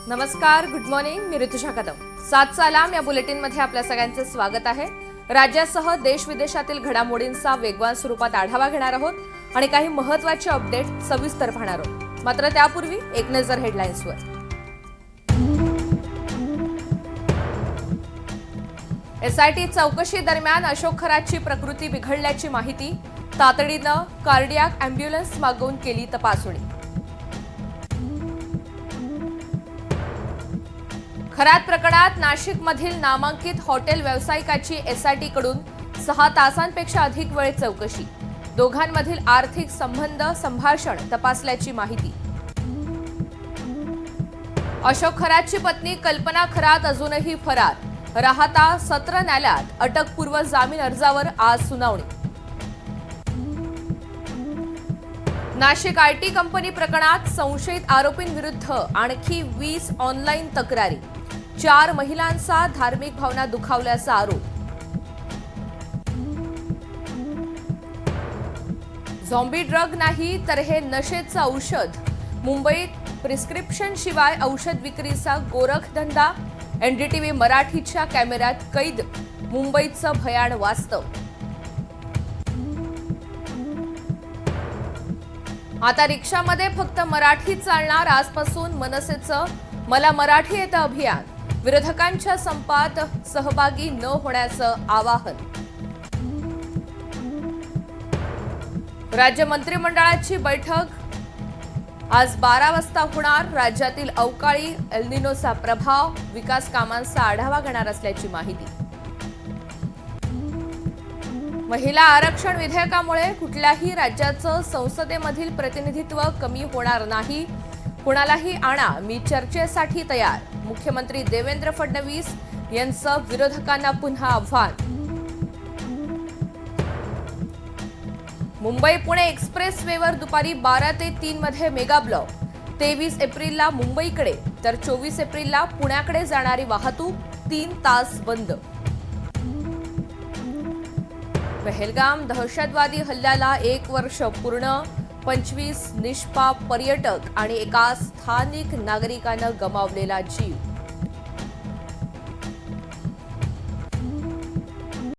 नमस्कार, good morning. मी ऋतुषा कदम. 7 सालाम या bulletin मध्ये आपल्या सगळ्यांचे स्वागत आहे. राज्यासह देश विदेशातील घडामोडींचा वेगवान स्वरूपात आढावा घेणार आहोत आणि काही महत्त्वाचे अपडेट सविस्तर पाहणार आहोत. मात्र त्यापूर्वी एक नजर हेडलाईन्सवर. एसआयटी चौकशी दरम्यान अशोक खरातची प्रकृती बिघडल्याची माहिती. तातडीनं कार्डियाक अँब्युलन्स मागवून केली तपासणी. खरात प्रकरणात नाशिकमधील नामांकित हॉटेल व्यावसायिकाची एसआयटीकडून 6 तासांपेक्षा अधिक वेळ चौकशी. दोघांमधील आर्थिक संबंध संभाषण तपासल्याची माहिती. अशोक खरातची पत्नी कल्पना खरात अजूनही फरार. राहता सत्र न्यायालयात अटकपूर्व जामीन अर्जावर आज सुनावणी. नाशिक आयटी कंपनी प्रकरणात संशयित आरोपींविरुद्ध आणखी 20 ऑनलाईन तक्रारी. 4 महिलांचा धार्मिक भावना दुखावल्याचा आरोप. झॉम्बी ड्रग नाही तर हे नशेचं औषध. मुंबईत प्रिस्क्रिप्शन शिवाय औषध विक्रीचा गोरखधंदा. एनडीटीव्ही मराठीच्या कॅमेऱ्यात कैद. मुंबईचं भयाण वास्तव. आता रिक्षामध्ये फक्त मराठी चालणार. आजपासून मनसेचं मला मराठी येतं अभियान. विरोधकांच्या संपात सहभागी न होण्याचं आवाहन. राज्य मंत्रिमंडळाची बैठक आज 12 वाजता होणार. राज्यातील अवकाळी एल निनोचा प्रभाव. विकास कामांचा आढावा घेणार असल्याची माहिती. महिला आरक्षण विधेयकामुळे कुठल्याही राज्याचं संसदेमधील प्रतिनिधित्व कमी होणार नाही. कुणालाही आणा, मी चर्चेसाठी तयार. मुख्यमंत्री देवेंद्र फडणवीस यांचं विरोधकांना पुन्हा आव्हान. मुंबई पुणे एक्सप्रेस वेवर दुपारी 12 ते 3 मध्ये मेगा ब्लॉक. 23 एप्रिलला मुंबईकडे तर 24 एप्रिलला पुण्याकडे जाणारी वाहतूक 3 तास बंद. पहलगाम दहशतवादी हल्ल्याला 1 वर्ष पूर्ण. 25 निष्पाप पर्यटक आणि एका स्थानिक नागरिकानं गमावलेला जीव.